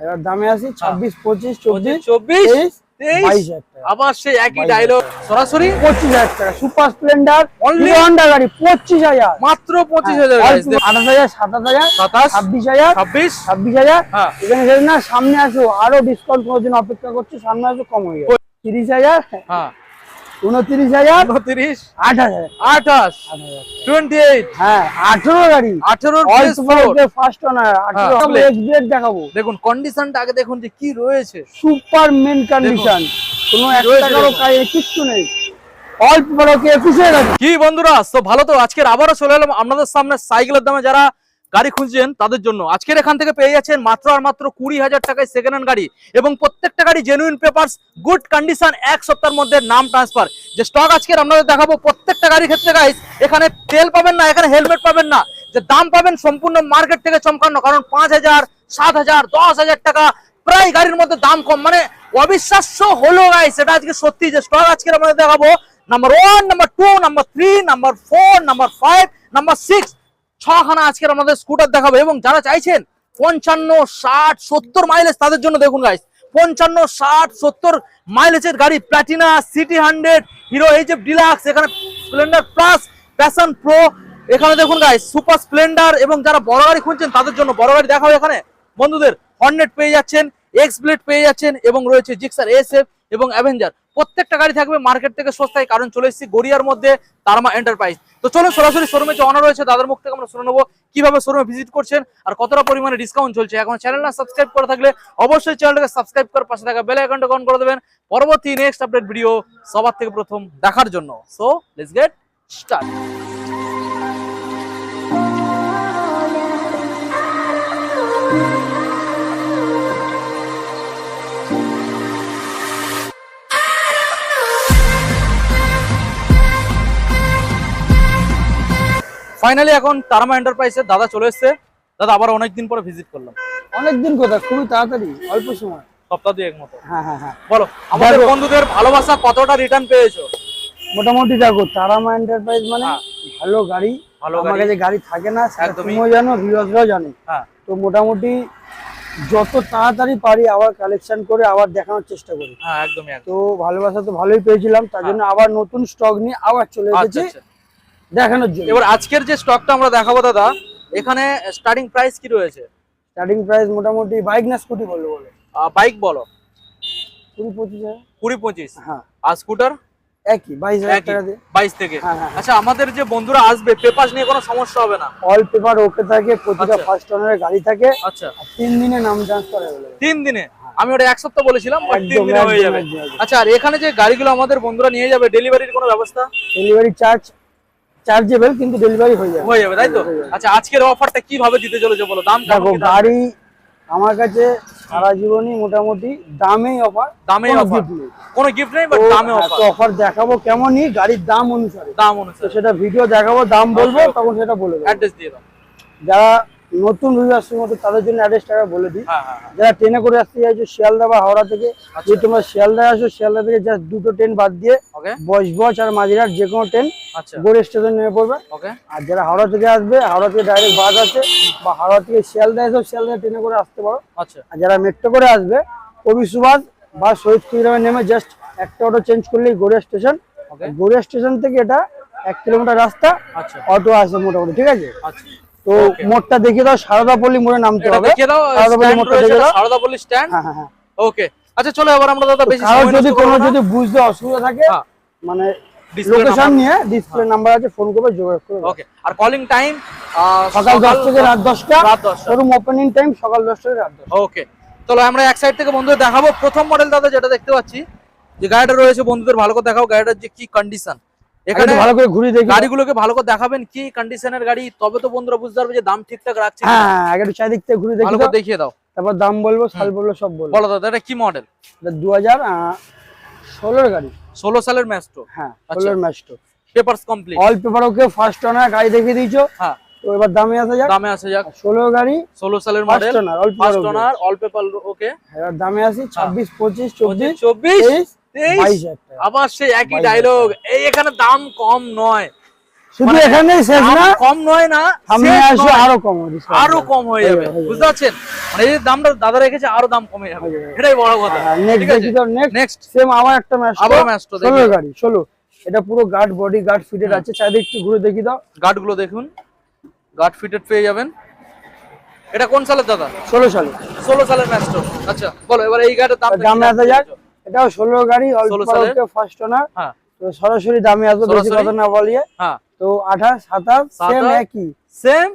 এবার দামে আসি 26, 25, 24, 24, 22,000 টাকা। আবার সেই একই ডায়লগ, সরাসরি 25,000 টাকা। Super Splendor Only? হন্ডা গাড়ি 25,000, মাত্র 25,000। 28,000, 27,000, 27, 26,000, 26, 26,000। হ্যাঁ। এখানে যদি না সামনে আসো আরো ডিসকাউন্ট করার জন্য অপেক্ষা করছি, সামনে আসো কম হয়ে যাবে। 30,000, হ্যাঁ 29,000, 29, 28,000, 28, 28, হ্যাঁ 18 গাড়ি 18 ফার্স্ট ওনার 18 হ্যাঁ। এক্সব্লেড দেখাবো। দেখুন কন্ডিশনটা আগে দেখুন যে কি রয়েছে। সুপার মেন কন্ডিশন, কোনো একটা রয়েছে কারো দেখুন। কাছে কিচ্ছু নেই, অল্প বড়কে 21 গাড়ি। কি বন্ধুরা, তো ভালো তো, আজকের আবারও চলে এলাম আপনাদের সামনে সাইকেলের দামে যারা গাড়ি খুঁজছেন তাদের জন্য। আজকের এখান থেকে পেয়ে যাচ্ছেন মাত্র আর মাত্র 20,000 টাকায় সেকেন্ড হ্যান্ড গাড়ি, এবং প্রত্যেকটা গাড়ি জেনুইন পেপারস, গুড কন্ডিশন, এক সপ্তাহের মধ্যে নাম ট্রান্সফার। যে স্টক আজকের আপনাদের দেখাবো প্রত্যেকটা গাড়ির ক্ষেত্রে গাইস, এখানে তেল পাবেন না, এখানে হেলমেট পাবেন না, যে দাম পাবেন সম্পূর্ণ মার্কেট থেকে চমকানো। কারণ 5,000, 7,000, 10,000 টাকা প্রায় গাড়ির মধ্যে দাম কম, মানে অবিশ্বাস্য হলো গাইস। এটা আজকে সত্যি যে স্টক আজকের আপনাদের দেখাবো number 1, number 2, number 3, number 4, number 5, number 6, 6খানা আজকের আমাদের স্কুটার দেখাবো। এবং যারা চাইছেন 55, 60, 70 মাইলেজ, তাদের জন্য দেখুন গাইস 55, 60, 70 মাইলেজের গাড়ি, Platina, city 100, hero HF deluxe, এখানে স্প্লেন্ডার প্লাস, প্যাশন প্রো, এখানে দেখুন গাইস সুপার স্প্লেন্ডার। এবং যারা বড় গাড়ি খুঁজছেন তাদের জন্য বড় গাড়ি দেখাবো এখানে বন্ধুদের। হর্নেট পেয়ে যাচ্ছেন, এক্স ব্লেড পেয়ে যাচ্ছেন, এবং রয়েছে জিক্সার এসএফ এবং অ্যাভেঞ্জার। প্রত্যেকটা গাড়ি থাকবে মার্কেট থেকে সস্তায়, কারণ চলে এসেছি গড়িয়ার মধ্যে তারমা এন্টারপ্রাইজ। তো চলো সরাসরি শোরুমে যে অনার রয়েছে তাদের মুখ থেকে আমরা শুনে নেবো কিভাবে শোরুমে ভিজিট করছেন আর কতটা পরিমাণে ডিসকাউন্ট চলছে। এখন চ্যানেল না সাবস্ক্রাইব করে থাকলে অবশ্যই চ্যানেলটাকে সাবস্ক্রাইব করে পাশে থাকা বেল আইকনটা অন করে দেবেন পরবর্তী নেক্সট আপডেট ভিডিও সবার থেকে প্রথম দেখার জন্য। So let's get start. Finally এখন তারামা এন্টারপ্রাইজের দাদা চলে এসেছে। দাদা আবার অনেকদিন পরে ভিজিট করলাম। অনেকদিন কথা, খুবই তাড়াতাড়ি, অল্প সময়, সপ্তাহ দুয়েক মতো। হ্যাঁ হ্যাঁ হ্যাঁ। বলো আমাদের বন্ধুদের ভালোবাসা কতটা রিটার্ন পেয়েছো? মোটামুটি দেখো তারামা এন্টারপ্রাইজ মানে হ্যাঁ। ভালো গাড়ি, ভালো আমার গাড়ি। কাছে গাড়ি থাকে না, সেটা একদমই। তুমিও জানো, ভিউয়ার্সরাও জানে। হ্যাঁ তো মোটামুটি যত তাড়াতাড়ি পারি আবার কালেকশন করে আবার দেখানোর চেষ্টা করি। হ্যাঁ একদমই একদম। তো ভালোবাসা তো ভালোই পেয়েছিলাম, তার জন্য আবার নতুন স্টক নিয়ে আবার চলে আচ্ছা এসেছি আচ্ছা। দেখানোর জন্য। এবার আজকের যে স্টকটা আমরা দেখাবো দাদা, এখানে স্টার্টিং প্রাইস কি রয়েছে? স্টার্টিং প্রাইস মোটামুটি বাইক না স্কুটি বলবো বলে বাইক বলো 20-25,000। 20-25, হ্যাঁ আর স্কুটার একই 22,000 টাকা দিয়ে। 22 থেকে। হ্যাঁ, হ্যাঁ। আচ্ছা আমাদের যে বন্ধুরা আসবে পেপারস নিয়ে কোনো সমস্যা হবে না? অল পেপার ওকে থাকে, প্রতিটা আচ্ছা। ফার্স্ট ওনারের গাড়ি থাকে, আচ্ছা 3 দিনে নাম ট্রান্সফার হয়ে গেল। 3 দিনে? আমি ওটা এক সপ্তাহ বলেছিলাম, বাট 3 একদম, দিনে হয়ে একদম, যাবে। একদম, একদম। আচ্ছা আর এখানে যে গাড়িগুলো আমাদের বন্ধুরা নিয়ে যাবে, ডেলিভারির কোনো ব্যবস্থা? ডেলিভারি চার্জেবল, কিন্তু ডেলিভারি হয়ে যাবে। হয়ে যাবে তাই তো? হয়ে যাবে। আচ্ছা আজকের অফারটা কিভাবে দিতে চলেছে বলো, দাম কেমন দেখো কি থাকবে? গাড়ি আমার কাছে সারা জীবনই মোটামুটি দামেই অফার, দামেই কোনো অফার, gift নেই। কোনো গিফট নেই, বাট দামে অফার। অফার দেখাবো কেমনই গাড়ির দাম অনুসারে, দাম তো অনুসারে সেটা ভিডিও দেখাবো, দাম বলবো, Okay, okay. তখন সেটা বলে দেবো। অ্যাড্রেস দিয়ে দাও। যারা নতুন ভিউয়ার্সের মতো তাদের জন্য অ্যাড্রেসটা বলে দিই। হ্যাঁ হ্যাঁ হ্যাঁ। যারা ট্রেনে করে আসতে চাইছো শিয়ালদা বা হাওড়া থেকে, আচ্ছা। যদি তোমরা শিয়ালদায় আসো, শিয়ালদা থেকে জাস্ট 2টো ট্রেন বাদ দিয়ে ওকে বজবজ আর মাঝিরহাট যে কোনো ট্রেন আচ্ছা গড়ে স্টেশন নেমে পড়বে। ওকে আর যারা হাওড়া থেকে আসবে, হাওড়া থেকে ডাইরেক্ট বাস আছে, বা হাওড়া থেকে শিয়ালদা এসেও শিয়ালদা ট্রেনে করে আসতে পারো। আচ্ছা আর যারা মেট্রো করে আসবে, কবি সুভাষ বা শহীদ কুইরামে নেমে জাস্ট একটা অটো চেঞ্জ করলেই গড়িয়া স্টেশন। ওকে গড়িয়া স্টেশন থেকে এটা 1 কিলোমিটার রাস্তা, আচ্ছা অটো আসে মোটামুটি, ঠিক আছে? আচ্ছা। তো Okay. মোড়টা দেখিয়ে দাও, সারদাপল্লী মোড়ে নামতে এটা হবে। দেখিয়ে দাও, সারদাপল্লী স্ট্যান্ড মোড়টা রয়েছে, দেখিয়ে দাও। সারদাপল্লী স্ট্যান্ড। হ্যাঁ হ্যাঁ হ্যাঁ। ওকে আচ্ছা চলো এবার আমরা দাদা বেশি কারোর সময় যদি নষ্ট কোনো করব না। যদি বুঝতে অসুবিধা থাকে, হ্যাঁ মানে Display লোকেশন number। নিয়ে ডিসপ্লে নাম্বার আছে, ফোন করবে, যোগাযোগ করবে। ওকে আর কলিং টাইম সকাল 10 থেকে রাত 10টা, রাত 10টা। শোরুম ওপেনিং টাইম সকাল 10 থেকে রাত 10টা। ওকে চলো আমরা এক সাইড থেকে বন্ধুদের দেখাবো প্রথম মডেল দাদা, যেটা দেখতে পাচ্ছি যে গাড়িটা রয়েছে বন্ধুদের ভালো করে দেখাও গাড়িটার যে কি কন্ডিশন। এখানে ভালো করে ঘুরে দেখি। গাড়িগুলোকে ভালো করে দেখাবেন কি কন্ডিশনের গাড়ি, তবে তো বন্ধুরা বুঝতে পারবে যে দাম ঠিকঠাক রাখছে কিনা। হ্যাঁ, আগে একটু চারিদিক থেকে ঘুরে দেখি ভালো দাও, করে দেখিয়ে দাও, তারপর দাম বলবো, সাল বলবো, সব বলবো। বলো দাদা এটা কি মডেল? এটা 2016 গাড়ি। 16 সালের ম্যাস্ট্রো। হ্যাঁ, আচ্ছা। 16 ম্যাস্টো, পেপারস কমপ্লিট। অল পেপার ওকে, ফার্স্ট ওনার গাড়ি দেখিয়ে দিয়েছো। হ্যাঁ তো এবার দামে আসা যাক। দামে আসা যাক। 16 গাড়ি, 16 সালের ফার্স্ট মডেল, ওনার, অল পেপার ফার্স্ট ওকে। ওনার, অল পেপার ওকে। এবার দামে আসি 26, 25, 24, 24, 23, 22,000 টাকা। আবার সেই একই 22,000 ডায়লগ, এই এখানে দাম কম নয়, শুধু এখানেই শেষ না, কম নয় না, সামনে শেষ আসো নয়, আরো কম হবে, আরো কম হয়ে যাবে, বুঝতে পারছেন? মানে এই যে দামটা দাদা রেখেছে আরো দাম কমে যাবে, এটাই বড় কথা। নেক্সট ঠিক আছে, দেখি তো, নেক্সট সেম আবার একটা ম্যাস্ট্রো, আবার ম্যাস্ট্রো 16 গাড়ি, 16। এটা পুরো গার্ড বডি গার্ড ফিটেড আছে, চাইলে একটু ঘুরে দেখি দাও। গার্ড গুলো দেখুন, গার্ড ফিটেড পেয়ে যাবেন। এটা কোন সালের দাদা? 16 সালে। 16 সালের ম্যাস্ট্রো। আচ্ছা বলো এবার এই গাড়ির দাম দামে আসা যাক, এটাও 16 গাড়ি, অল্প 16 সালের। First owner. হ্যাঁ, তো সরাসরি দামে আসবে, বেশি সরাসরি? কথা না বলিয়ে। হ্যাঁ, তো 28, 27 সেম 27, একই, সেম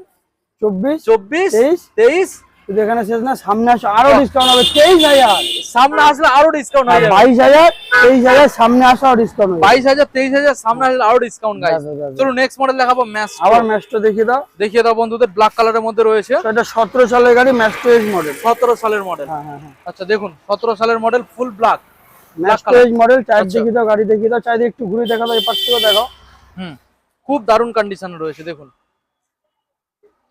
24, 24, 23। 23। কিন্তু এখানে শেষ না, সামনে আসো আরো ডিসকাউন্ট হবে, 23,000, সামনে আসলে আরো ডিসকাউন্ট আর হয়ে যাবে। 22,000, 23,000 সামনে আসো আরো ডিসকাউন্ট হবে। 22,000, 23,000 সামনে আসলে আরো ডিসকাউন্ট গাইস। যাবে, যাবে। চলো নেক্সট মডেল দেখাবো ম্যাস্ট্রো। আবার ম্যাস্ট্রো দেখিয়ে দাও। দেখিয়ে দাও বন্ধুদের, ব্ল্যাক কালারের মধ্যে রয়েছে। তো এটা 17 সালের গাড়ি, ম্যাস্ট্রো এজ মডেল। 17 সালের মডেল। হ্যাঁ হ্যাঁ হ্যাঁ, আচ্ছা দেখুন 17 সালের model, full black. Maestro Edge model. Tyre আচ্ছা। দেখিয়ে দাও, গাড়ি দেখিয়ে দাও, চাইলে একটু ঘুরে দেখা দাও, এপাশ থেকে দেখো। খুব দারুণ কন্ডিশনে রয়েছে দেখুন।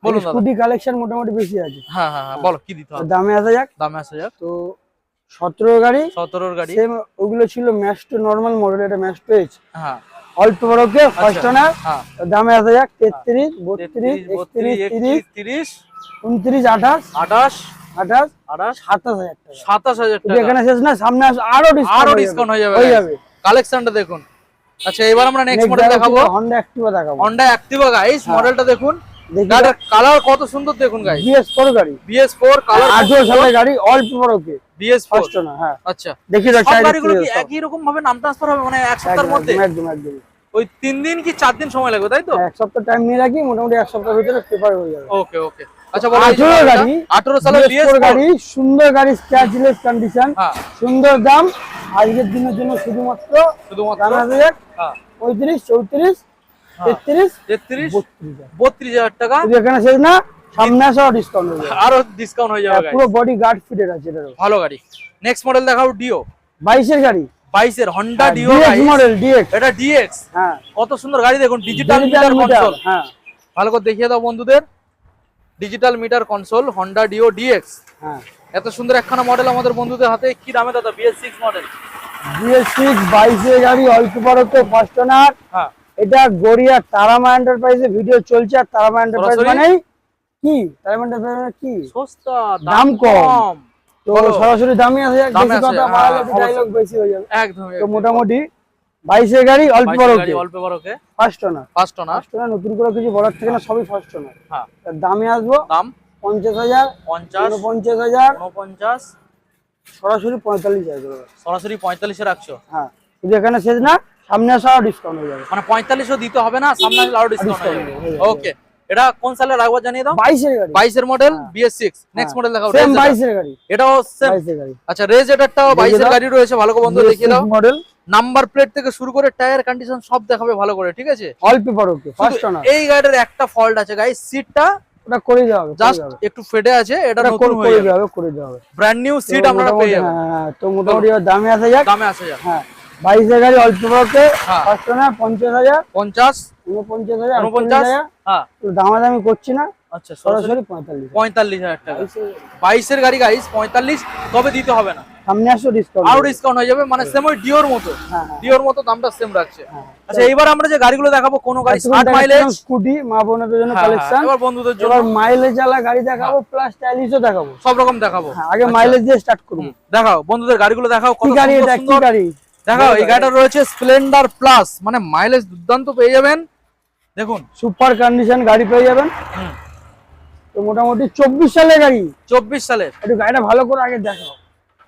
বলুন দাদা। স্কুটি কালেকশন মোটামুটি বেশি আছে। হ্যাঁ হ্যাঁ হ্যাঁ, বলো কি দিতে তো হবে? দামে আসা যাক। দামে আসা যাক। তো 17 গাড়ি, 17 গাড়ি। সেম ওগুলো ছিল ম্যাস্ট্রো নরমাল মডেল, এটা ম্যাস্ট্রো এজ হ্যাঁ, অল্প বড়কে ফার্স্ট ওনার। হ্যাঁ। দামে আসা যাক 33, 32, 32, 31, 30, 29, 28, 28, 28, 28, 27,000 টাকা। 27,000 কিন্তু টাকা। এখানে শেষ না, সামনে আসো আরো আরো ডিসকাউন্ট ডিসকাউন্ট হয়ে হয়ে যাবে। যাবে। কালেকশনটা দেখুন। আচ্ছা এবার আমরা নেক্সট মডেল দেখাবো, Honda Activa দেখাবো। Honda Activa guys. হ্যাঁ। মডেলটা দেখুন, দেখি গাড়ির কালার কত সুন্দর দেখুন গাইস। BS4 গাড়ি, BS4 কালার, 18 সালের গাড়ি, অল্প বড়কে BS4। First owner. হ্যাঁ, আচ্ছা দেখি দাও, সব চাইলে গাড়িগুলো কি একটু একই রকম ভাবে নাম ট্রান্সফার হবে, মানে এক সপ্তাহের মধ্যে? একদম একদম। ওই 3 দিন কি 4 দিন সময় লাগবে তাই তো? এক সপ্তাহ টাইম নিয়ে রাখি, মোটামুটি এক সপ্তাহের ভিতরে পেপার হয়ে যাবে। ওকে ওকে। আচ্ছা বলো, এই যে 18 গাড়িটা, গাড়ি, 18 সালের BS4 BS4 গাড়ি, সুন্দর গাড়ি, স্ক্র্যাচলেস কন্ডিশন, হ্যাঁ, সুন্দর দাম। আজকের দিনের জন্য শুধুমাত্র শুধুমাত্র দাম আসা যাক হ্যাঁ 35, 34, 33, 33, 32,000। 32,000 টাকা। যদি এখানে শেষ না, সামনে আসা ডিসকাউন্ট হয়ে যাবে। আরো ডিসকাউন্ট হয়ে যাবে গাইস। পুরো বডি গার্ড ফিটেড আছে এটারও। ভালো গাড়ি। নেক্সট মডেল দেখাও, ডিও 22 এর গাড়ি, 22 এর Honda Dio DX guys. Model, DX। এটা DX, হ্যাঁ, কত সুন্দর গাড়ি দেখুন, digital digital meter meter. Console. হ্যাঁ ভালো করে দেখিয়ে দাও বন্ধুদের, digital meter console Honda Dio DX। হ্যাঁ, এত সুন্দর একখানা মডেল আমাদের বন্ধুদের হাতে। কি দামে দাদা? BS6 model. BS6 22 এর গাড়ি, অল্প বড়কে ফার্স্ট ওনার। হ্যাঁ, এটা গড়িয়া তারামা এন্টারপ্রাইজে ভিডিও চলছে। আর তারামা এন্টারপ্রাইজ সরাসরি? মানে কি? তারামা এন্টারপ্রাইজ মানে কি? সস্তা, দাম কম। তো বলো। সরাসরি দামই আসে যাক, দামে বেশি আসে কথা যাক, বাড়ালে হ্যাঁ, ডায়লগ বেশি হয়ে যাবে। একদম তো মোটামুটি 22 এর গাড়ি, অল্প 22 এর বড়কে গাড়ি, অল্প বড়কে first owner. First owner. First owner, নতুন করে কিছু বলার থেকে না, সবই ফার্স্ট ওনার। হ্যাঁ, তার দামে আসবো দাম 50,000, 50, 49,000, 49, সরাসরি 45,000। সরাসরি 45 এ রাখছো। হ্যাঁ, যদি এখানে শেষ না, সামনে আসা ডিসকাউন্ট হয়ে যাবে। মানে 45ও দিতে হবে না, সামনে আসলে আরো ডিসকাউন্ট হয়ে যাবে। হয়ে যাবে। ওকে, এটা কোন সালে রাখবো জানিয়ে দাও। 22 এর গাড়ি, 22 এর মডেল BS6। নেক্সট মডেল দেখাও, সেম Res 22 Eter। এর গাড়ি, এটাও সেম। 22 এর গাড়ি। আচ্ছা রেজ এটারটাও 22 এর দাও। গাড়ি রয়েছে, ভালো করে বন্ধু দেখিয়ে দাও। মডেল, নাম্বার প্লেট থেকে শুরু করে টায়ার কন্ডিশন সব দেখাবে ভালো করে, ঠিক আছে? অল্প বড়কে ফার্স্ট শুধু ওনার। এই গাড়ির একটা ফল্ট আছে গাইস, সিটটা ওটা করে দেওয়া হবে, জাস্ট একটু ফেটে আছে, এটা নতুন করে হয়ে যাবে। দেওয়া হবে, করে দেওয়া হবে। ব্র্যান্ড নিউ সিট তো আপনারা পেয়ে যাবেন। হ্যাঁ, তো মোটামুটি ওর দামে আসা যাক। দামে আসে যাক। হ্যাঁ, 22 এর গাড়ি, অল্প বড়কে হ্যাঁ। First owner, 50,000, 50, 49,000, 49, 48,000। হ্যাঁ তো দামাদামি করছি না, আচ্ছা সরাসরি সরাসরি 45,000। 45,000 টাকা। 22 এর গাড়ি গাইস 45, তবে দিতে হবে না, সামনে আসো ডিসকাউন্ট। আরো ডিসকাউন্ট হয়ে যাবে। মানে সেম ওই ডিওর মতো, হ্যাঁ, হ্যাঁ। ডিওর মতো দামটা সেম রাখছে। হ্যাঁ। আচ্ছা এইবার আমরা যে গাড়িগুলো দেখাবো, কোন গাড়ি 60 মাইলেজ, স্কুটি মা বোনদের জন্য কালেকশন। এবার বন্ধুদের জন্য এবার মাইলেজ আলা গাড়ি দেখাবো, প্লাস স্টাইলিশও দেখাবো। সব রকম দেখাবো। হ্যাঁ, আগে আচ্ছা। মাইলেজ দিয়ে স্টার্ট করব। দেখাও বন্ধুদের গাড়িগুলো দেখাও, কি কত গাড়ি সুন্দর এটা, কি সুন্দর। গাড়ি? দেখাও এই গাড়িটা রয়েছে স্প্লেন্ডার প্লাস, মানে মাইলেজ দুর্দান্ত পেয়ে যাবেন। দেখুন সুপার কন্ডিশন গাড়ি পেয়ে যাবেন। হুম, তো মোটামুটি 24 সালের গাড়ি। 24 সালের। একটু গাড়িটা ভালো করে আগে দেখাও।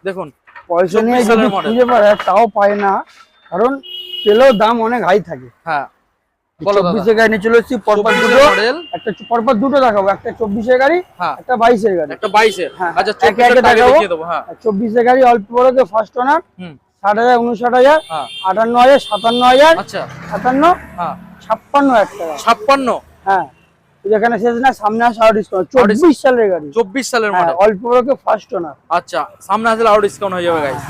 দেখুন পয়সা নিয়ে 24 যদি সালের model। খুঁজে পায় তাও পায় না, কারণ পেলেও দাম অনেক হাই থাকে। হ্যাঁ বলো দাদা। 24 এর গাড়ি নিয়ে চলে এসেছি, পরপর 24 দুটো। মডেল, একটা পরপর দুটো দেখাবো, একটা 24 এর গাড়ি, হ্যাঁ একটা 22 এর গাড়ি। একটা 22 এর। হ্যাঁ, আচ্ছা একে 24 একে এর আগে দেখাবো। দেখিয়ে দেবো। হ্যাঁ 24 এর গাড়ি, অল্প বড়কে ফার্স্ট ওনার, হুম 60,000, 59,000, হ্যাঁ 58,000, 57,000, আচ্ছা 57, হ্যাঁ 56,000 টাকা। 56। হ্যাঁ, তো যেখানে শেষ না, সামনে আসা আরো ডিসকাউন্ট। 24 সালের গাড়ি, 24 সালের হ্যাঁ, মডেল। অল্প বড়কে ফার্স্ট ওনার। আচ্ছা সামনে আসলে আরো ডিসকাউন্ট হয়ে যাবে গাইস।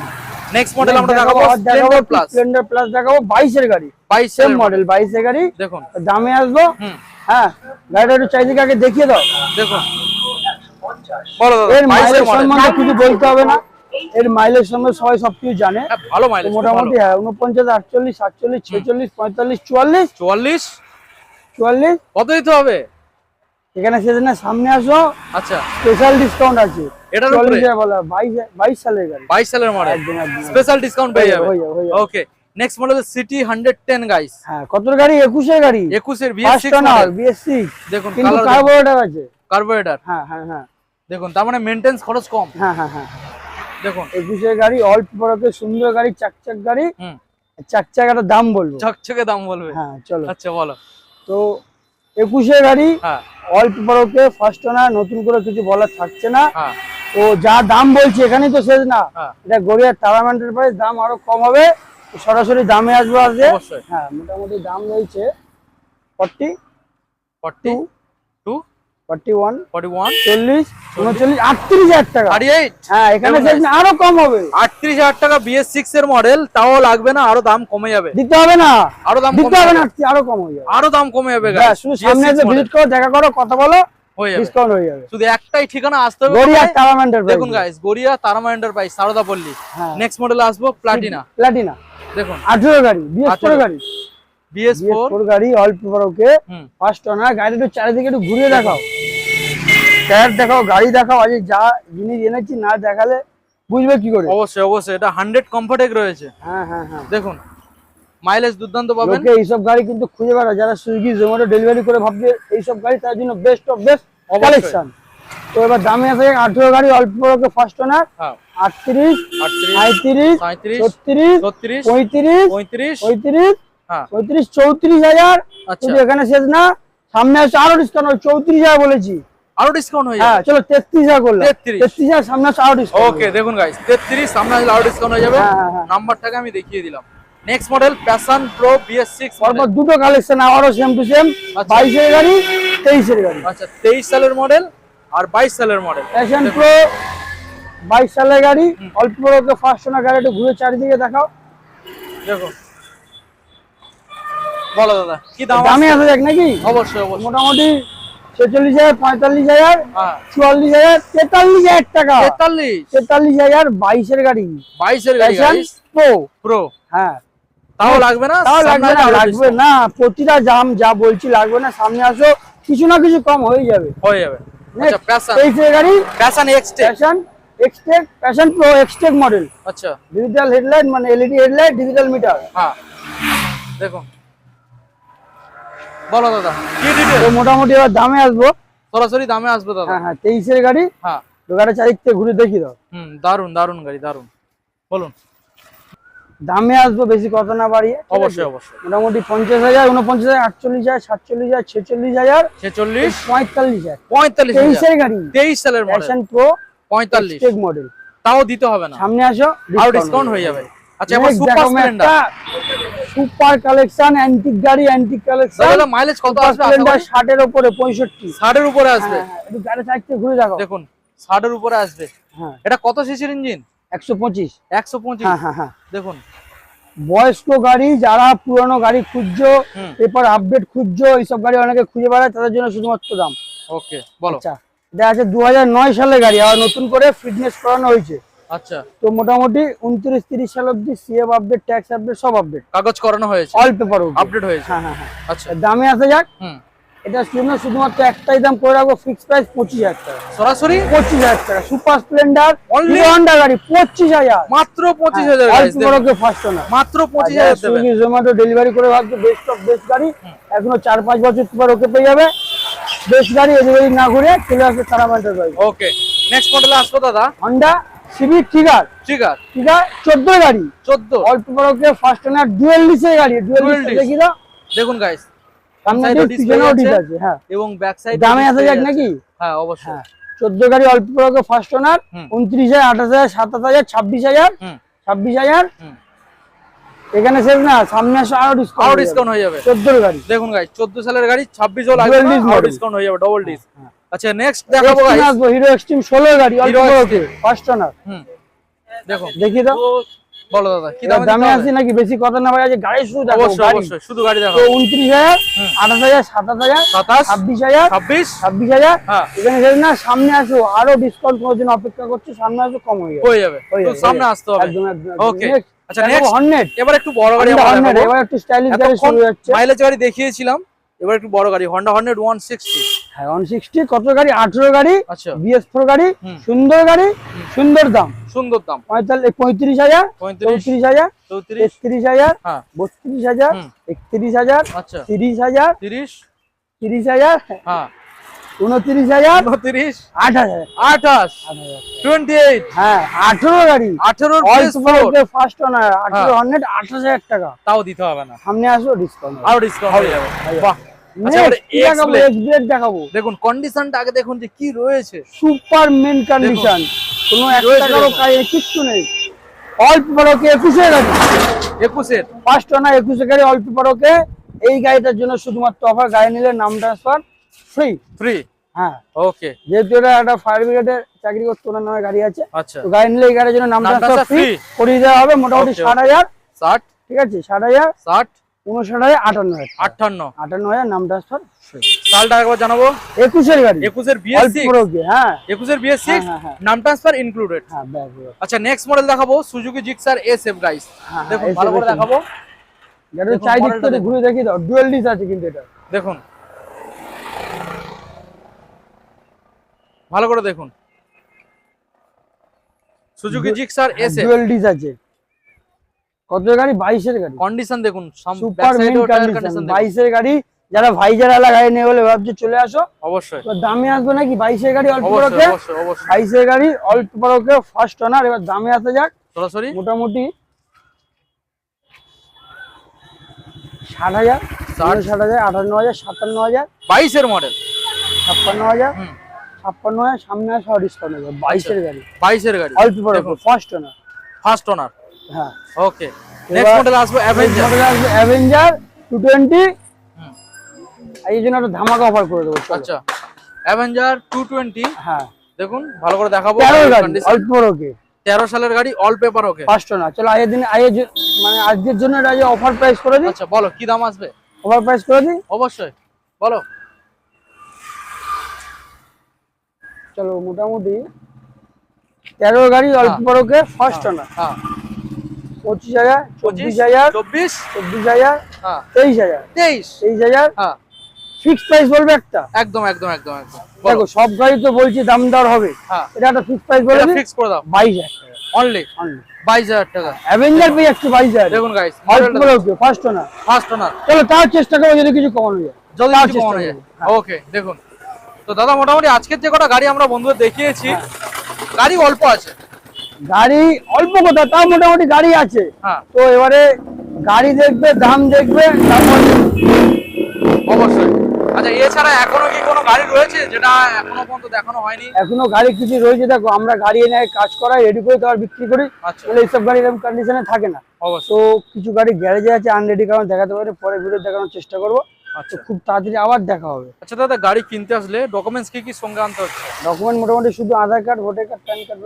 নেক্সট মডেল আমরা দেখাবো দেখাবো স্প্লেন্ডার প্লাস। স্প্লেন্ডার প্লাস দেখাবো, 22 এর গাড়ি, 22 সেম এর মডেল 22 এর গাড়ি। দেখুন দামে আসবো। হুম হ্যাঁ, গাড়িটা একটু চাইদিকে আগে দেখিয়ে দাও। দেখুন বলো দাদা। এর 22 মাইলেজ এর মডেল, সম্বন্ধে কিছু বলতে হবে না, এর মাইলেজ সম্বন্ধে সবাই সবকিছু জানে। ভালো তো মাইলেজ, মোটামুটি হ্যাঁ 49, 48, 47, 46, 45, 44, 44, 44। কত দিতে হবে? এখানে শেষ না, সামনে আসো, আচ্ছা স্পেশাল ডিসকাউন্ট আছে। এটার উপরে 44,000 বলা, 22 সালের গাড়ি। 22 সালের মডেল, একদম একদম। স্পেশাল ডিসকাউন্ট পেয়ে যাবে। হয়ে যাবে। ওকে, নেক্সট মডেল সিটি 110 গাইস। হ্যাঁ, কত গাড়ি? 21 এর গাড়ি, 21 এর ফার্স্ট BS6 ওনার মডেল। BS6, দেখুন কিন্তু কালার, কার্বোরেটর আছে। কার্বোরেটর। হ্যাঁ হ্যাঁ হ্যাঁ দেখুন তার মানে মেইনটেনেন্স খরচ কম। হ্যাঁ হ্যাঁ হ্যাঁ। দেখুন 21 এর গাড়ি, অল্প বড়কে সুন্দর গাড়ি, চাকচাক গাড়ি। হুম, চাকচাকাটার দাম বলবো। চকচকে দাম বলবে। হ্যাঁ চলো। আচ্ছা বলো। তো 21 এর গাড়ি, হ্যাঁ অল্প বড়কে ফার্স্ট ওনার, নতুন করে কিছু বলার থাকছে না। হ্যাঁ তো যা দাম বলছি এখানেই তো শেষ না। হ্যাঁ এটা গড়িয়ার তারামান্ডের প্রাইস, দাম আরো কম হবে। সরাসরি দামে আসবো আজকে। অবশ্যই। হ্যাঁ, মোটামুটি দাম রয়েছে 40, 42, 41, 41, 40, 39, 38,000 টাকা। 38। হ্যাঁ, এখানে শেষ না, আরো কম হবে। 38,000 টাকা BS6 এর মডেল, তাও লাগবে না, আরো দাম কমে যাবে। দিতে হবে না, আরো দাম দিতে কমে হবে যাবে, না, আরো কম হয়ে যাবে। আরো দাম কমে যাবে ব্যাস, guys। শুধু সামনে BS6 এসে model ভিজিট করো, দেখা করো, কথা বলো, হয়ে যাবে। ডিসকাউন্ট হয়ে যাবে। শুধু একটাই ঠিকানা, আসতে হবে গড়িয়ার কোথায়? তারামান্ডের প্রাইস। দেখুন গাইস, গড়িয়া তারামা এন্টারপ্রাইজ, সারদাপল্লী। হ্যাঁ। নেক্সট মডেলে আসবো প্লাটিনা। প্লাটিনা দেখুন 18 গাড়ি, BS4 18 গাড়ি, BS4। BS4 গাড়ি, অল্প বড়কে হুম, ফার্স্ট ওনার। গাড়ি একটু চারিদিকে একটু ঘুরিয়ে দেখাও, টায়ার দেখাও, গাড়ি দেখাও। আজ যা জিনিস এনেছি না দেখালে বুঝবে কি করে? অবশ্যই অবশ্যই, এটা 100 কমফর্টেক রয়েছে। হ্যাঁ হ্যাঁ হ্যাঁ। দেখুন মাইলেজ দুর্দান্ত পাবেন। লোকে এইসব গাড়ি কিন্তু খুঁজে বেড়ায়, যারা সুইগি জোম্যাটো ডেলিভারি করে ভাবছে এইসব গাড়ি তার জন্য বেস্ট অফ বেস্ট অবশ্যই। কালেকশন। তো এবার দামে আছে 18 গাড়ি, অল্প বড়কে ফার্স্ট ওনার। হ্যাঁ 38, 38, 35, 37, 36, 36, 35, 35। 35, হ্যাঁ 35, 34,000। আচ্ছা, শুধু এখানে শেষ না, সামনে আসছে আরো ডিসকাউন্ট, 34,000 বলেছি। আরো ডিসকাউন্ট হয়ে হ্যাঁ যাবে। চলো 33,000 করলাম। 33, 33,000 সামনে আসছে আরো ডিসকাউন্ট। ওকে দেখুন গাইস, 33 সামনে আসলে আরো ডিসকাউন্ট হয়ে যাবে। হ্যাঁ, হ্যাঁ, হ্যাঁ। নাম্বারটাকে আমি দেখিয়ে দিলাম। Next model passion pro BS6 পরপর দুটো কালেকশন আবারও সেম টু সেম। আচ্ছা। 22 এর গাড়ি, 23 এর গাড়ি। আচ্ছা 23 সালের মডেল আর 22 সালের মডেল। প্যাশন প্রো 22 সালের গাড়ি, অল্প বড়কে ফার্স্ট ওনার। গাড়ি একটু ঘুরে চারিদিকে দেখাও। দেখুন বলো দাদা কি দাম দামে আছে? আসা যাক নাকি? অবশ্যই অবশ্যই। মোটামুটি 46,000, 45,000, হ্যাঁ 44,000, 43,000 টাকা। 43, 43,000, 22 এর গাড়ি, 22 এর গাড়ি প্যাশন গাইস প্রো। প্রো। হ্যাঁ, তাও লাগবে না, তাও সামনে লাগবে না, আরো লাগবে discount না। প্রতিটা দাম যা বলছি লাগবে না, সামনে আসো, কিছু না কিছু কম হয়ে যাবে। হয়ে যাবে। আচ্ছা প্যাশন, 23 এর গাড়ি, passion Xtec. Passion Xtec, passion pro Xtec model. আচ্ছা ডিজিটাল হেডলাইট, মানে এলইডি হেডলাইট, ডিজিটাল মিটার। হ্যাঁ দেখুন বলো দাদা কি তো ডিটেইল? মোটামুটি এবার দামে আসবো। সরাসরি দামে আসবে দাদা। হ্যাঁ হ্যাঁ, 23 এর গাড়ি। হ্যাঁ তো গাড়ি চারিদিকে ঘুরে দেখি দাও। দারুন দারুন গাড়ি, দারুন। বলুন। দামে আসবো, বেশি কথা না বাড়িয়ে। ঠিক আছে? অবশ্যই অবশ্যই। মোটামুটি 50,000, 49,000, 48,000, 47,000, 46,000, 46, 45,000। 45 23 এর গাড়ি, 23 সালের model, passion pro 45। Xtec model. তাও দিতে হবে না, সামনে আসো, আরো ডিসকাউন্ট হয়ে যাবে। আচ্ছা এবার Next সুপার দেখো স্প্লেন্ডার। একটা সুপার কালেকশন, অ্যান্টিক গাড়ি, অ্যান্টিক কালেকশন। দাদা মাইলেজ কত আসবে আশা স্প্লেন্ডার করি? 60 এর উপরে, 65। 60 এর উপরে আসবে। হ্যাঁ, একটু গাড়ি চারিদিকে ঘুরে দেখো। দেখুন 60 এর উপরে আসবে। হ্যাঁ, এটা কত সিসির ইঞ্জিন? 125। 125। হ্যাঁ হ্যাঁ হ্যাঁ। দেখুন বয়স্ক গাড়ি, যারা পুরনো গাড়ি খুঁজছো, হুম পেপার আপডেট খুঁজছো, এইসব গাড়ি অনেকে খুঁজে বেড়ায়, তাদের জন্য শুধুমাত্র দাম। ওকে বলো। আচ্ছা, এটা আছে 2009 সালের গাড়ি, আর নতুন করে ফিটনেস করানো হয়েছে। আচ্ছা তো মোটামুটি 29-30 সাল অব্দি সিএফ আপডেট, ট্যাক্স আপডেট, সব আপডেট, কাগজ করানো হয়েছে, অল পেপার আপডেট হয়েছে। হ্যাঁ হ্যাঁ হ্যাঁ। আচ্ছা দামে আসা যাক। হুম এটা শুধুমাত্র একটাই দাম করে রাখবো, ফিক্স প্রাইস 25,000 টাকা। সরাসরি 25,000 টাকা। Super Splendor Only? Hero Honda গাড়ি, 25,000। মাত্র 25,000 অল্প গাইস। বড়কে ফার্স্ট ওনার। মাত্র 25,000 দেবে। সুইগি জোম্যাটো ডেলিভারি করে ভাবছো বেস্ট অফ বেস্ট গাড়ি, এখনো 4-5 বছর পর ওকে পেয়ে যাবে। বেস্ট গাড়ি, এদিকে না ঘুরে চলে আসবে তারামান্ডার গাড়ি। ওকে নেক্সট মডেলে আসবো দাদা। Honda civic trigger, trigger trigger 14 গাড়ি, 14। অল্প বড়কে ফার্স্ট ওনার, ডুয়েল ডিসের গাড়ি। Dual Dual disc disc। দেখি দাও, দেখুন গাইস সামনে Side ডিস, ও display পিছনেও আছে। ডিস আছে। হ্যাঁ, এবং ব্যাক সাইড দামে আসা যাক নাকি? হ্যাঁ অবশ্যই। হ্যাঁ, 14 গাড়ি, অল্প বড়কে ফার্স্ট ওনার, হুম। 29,000, 28,000, 27,000, 26,000, হুম 26,000। হুম এখানে শেষ না, সামনে আসো আরো আরো ডিসকাউন্ট। ডিসকাউন্ট হয়ে যাবে। 14 গাড়ি। দেখুন গাইস 14 সালের গাড়ি, 26 ও লাগবে Dual না, disc আরো model। ডিসকাউন্ট হয়ে যাবে, ডবল ডিস। হ্যাঁ। আচ্ছা নেক্সট দেখাবো গাইস। হিরো এক্সট্রিম 16 গাড়ি, অল্প Hero বড়কে ফার্স্ট ওনার। হুম দেখুন দেখি দাও, বলো দাদা কি এবার দামে দামে দিতে আসি হবে? নাকি? বেশি কথা না ভাই, আজ গাড়ি শুরু দেখো। অবশ্যই গাড়ি অবশ্যই শুধু গাড়ি তো দেখাবো। 29,000, 28,000, 27,000, 27, 26,000, 26। 26,000। হ্যাঁ এখানে শেষ না, সামনে আসো, আরো ডিসকাউন্ট করার জন্য অপেক্ষা করছো, সামনে আসো, কম হয়ে যাবে। হয়ে যাবে, হয়ে তো যাবে, সামনে আসতে হবে। একদম একদম। ওকে আচ্ছা নেক্সট নেক্সট হর্নেট, এবার একটু বড় গাড়ি আমরা হর্নেট দেখাবো। এবার একটু স্টাইলিশ গাড়ি এতক্ষণ শুরু হচ্ছে। মাইলেজ গাড়ি দেখিয়েছিলাম, এবার একটু বড় গাড়ি হন্ডা হর্নেট 160। হ্যাঁ 160 কত গাড়ি 18 গাড়ি আচ্ছা BS4 গাড়ি হুম। সুন্দর গাড়ি সুন্দর দাম সুন্দর দাম 35,000 35 34,000 34 31,000 হ্যাঁ 32,000 হুম। 31,000 আচ্ছা 30,000 30 30,000 হ্যাঁ 29,000 29 28,000 28 28 হ্যাঁ 18 গাড়ি 18 ফার্স্ট ওনার 18 হর্নেট 28,000 টাকা তাও দিতে হবে না, সামনে আসো ডিসকাউন্ট আরো ডিসকাউন্ট হয়ে যাবে। বাহ আচ্ছা এবারে এক্সপ্লেট দেখাবো দেখুন কন্ডিশনটা আগে দেখুন যে কি রয়েছে। সুপার মেন কন্ডিশন কোনো এক রয়েছে টাকারও দেখুন। কাজ কিচ্ছু নেই অল্প বড়কে 21 গাড়ি 21 এর ফার্স্ট ওনার 21 গাড়ি অল্প বড়কে এই গাড়িটার জন্য শুধুমাত্র অফার গাড়ি নিলে নাম ট্রান্সফার ফ্রি ফ্রি। হ্যাঁ ওকে যেহেতু এটা একটা ফায়ার ব্রিগেডের চাকরি করতে ওনার নামে গাড়ি আছে আচ্ছা তো গাড়ি নিলে এই গাড়ির জন্য নাম নাম ট্রান্সফার transfer ফ্রি free। করিয়ে দেওয়া হবে মোটামুটি Okay, 60,000 60 ঠিক আছে 60,000 60 59,000 58,000 58 58,000 নাম ট্রান্সফার ফ্রি সালটা একবার জানাবো। 21 এর গাড়ি 21 এর অল্প BS6 বড়কে হ্যাঁ 21 এর BS6 হ্যাঁ, হ্যাঁ, হ্যাঁ। নাম ট্রান্সফার ইনক্লুডেড। হ্যাঁ ব্যাগ আচ্ছা নেক্সট মডেল দেখাবো সুজুকি জিক্সার SF গাইস। হ্যাঁ, দেখুন SF ভালো করে দেখুন। দেখাবো। গাড়ির দেখুন, চারিদিক মডেলটা থেকে দেখুন। ঘুরে দেখি দাও ডুয়াল ডিস আছে কিন্তু এটা দেখুন ভালো করে দেখুন Suzuki Gixxer SF dual disc আছে কত গাড়ি 22 এর গাড়ি কন্ডিশন দেখুন সুপার মেন কন্ডিশন কন্ডিশন 22 এর গাড়ি যারা ভাইজার আলা গাড়ি নেই বলে ভাবছে চলে আসো অবশ্যই তো দামে আসবে নাকি 22 এর গাড়ি অল্প অবশ্যই বড়কে অবশ্যই অবশ্যই 22 এর গাড়ি অল্প বড়কে ফার্স্ট ওনার এবার দামে আসা যাক সরাসরি মোটামুটি 60,000 60,000 58,000 57,000 22 এর মডেল 56,000 হুম 56,000 সামনে আসা ডিসকাউন্ট হবে 22 এর গাড়ি 22 এর গাড়ি অল্প বড়কে ফার্স্ট ওনার ফার্স্ট ওনার। হ্যাঁ ওকে নেক্সট মডেল আসবে অ্যাভেঞ্জার। অ্যাভেঞ্জার 220 হুম এই জন্য একটা ধামাকা অফার করে দেবো চলো। আচ্ছা অ্যাভেঞ্জার 220 হ্যাঁ দেখুন ভালো করে দেখাবো 13 গাড়ি condition। অল্প বড়কে 13 সালের গাড়ি অল পেপার ওকে। ফার্স্ট ওনার চলো মানে আজকের জন্য এটা যে অফার প্রাইস করে দিই আচ্ছা বলো কি দাম আসবে? অফার প্রাইস করে দিই অবশ্যই বলো। চলো মোটামুটি 13 গাড়ি অল্প বড়কে ফার্স্ট ওনার হ্যাঁ 25,000 25 24,000 24 24,000 হ্যাঁ 23,000 23 হ্যাঁ ফিক্সড প্রাইস বলবে একটা একদম একদম একদম একদম দেখো সব গাড়ি তো বলছি দাম দর হবে হ্যাঁ এটা একটা ফিক্সড প্রাইস বলে এটা দিই ফিক্স করে দাও 22,000 টাকা অনলি 22,000 টাকা। অ্যাভেঞ্জার পেয়ে যাচ্ছে 22,000 দেখুন গাইস অল্প মডেলটা বড়কে ফার্স্ট ওনার ফার্স্ট ওনার চলো তাও চেষ্টা করবো যদি কিছু কমানো যায় যদি তাও কিছু চেষ্টা কমানো যায়। করবো। হ্যাঁ। ওকে দেখুন তো দাদা মোটামুটি আজকের যে কটা গাড়ি আমরা বন্ধুদের দেখিয়েছি গাড়ি অল্প আছে। গাড়ি অল্প কথা তাও মোটামুটি গাড়ি আছে হ্যাঁ তো এবারে গাড়ি দেখবে দাম দেখবে তারপর অবশ্যই। আচ্ছা এছাড়া এখনো কি কোনো গাড়ি রয়েছে যেটা এখনো পর্যন্ত দেখানো হয়নি? এখনো গাড়ি কিছু রয়েছে দেখো আমরা গাড়ি এনে কাজ করাই রেডি করে তারপর বিক্রি করি আচ্ছা বলে এইসব গাড়ি এরকম কন্ডিশনে থাকে না অবশ্যই। তো কিছু গাড়ি গ্যারেজে আছে আনরেডি কারণ দেখাতে পারে পরে ভিডিও দেখানোর চেষ্টা করবো আচ্ছা খুব তাড়াতাড়ি আবার দেখা হবে আচ্ছা দাদা গাড়ি কিনতে আসলে ডকুমেন্টস কি কি সঙ্গে আনতে হচ্ছে? ডকুমেন্ট মোটামুটি শুধু Aadhaar card voter card PAN card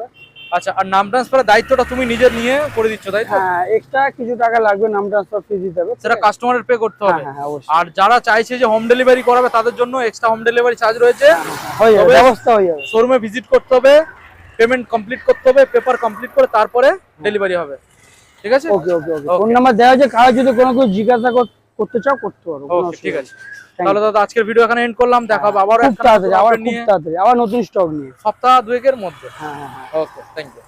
আচ্ছা আর নাম ট্রান্সফারের দায়িত্বটা তুমি নিজে নিয়ে করে দিচ্ছ তাই তো? হ্যাঁ এক্সট্রা কিছু টাকা লাগবে নাম ট্রান্সফার ফি দিতে হবে সেটা কাস্টমারের পে করতে হবে। হ্যাঁ হ্যাঁ অবশ্যই আর যারা চাইছে যে হোম ডেলিভারি করাবে তাদের জন্য এক্সট্রা হোম ডেলিভারি চার্জ রয়েছে। হয়ে যাবে তবে- ব্যবস্থা হয়ে যাবে শোরুমে ভিজিট করতে হবে পেমেন্ট কমপ্লিট করতে হবে পেপার কমপ্লিট করে তারপরে ডেলিভারি হবে ঠিক আছে? ওকে ওকে ওকে ফোন নাম্বার দেওয়া আছে কারো যদি কোনো কিছু জিজ্ঞাসা করতে চাও করতে পারো কোনো ওকে ঠিক অসুবিধা আছে Thank তাহলে দাদা আজকের ভিডিও এখানে এন্ড করলাম দেখা হবে আবার খুব তাড়াতাড়ি আবার খুব তাড়াতাড়ি আবার নতুন স্টক নিয়ে সপ্তাহ দুয়েকের মধ্যে। হ্যাঁ হ্যাঁ হ্যাঁ ওকে থ্যাংক ইউ।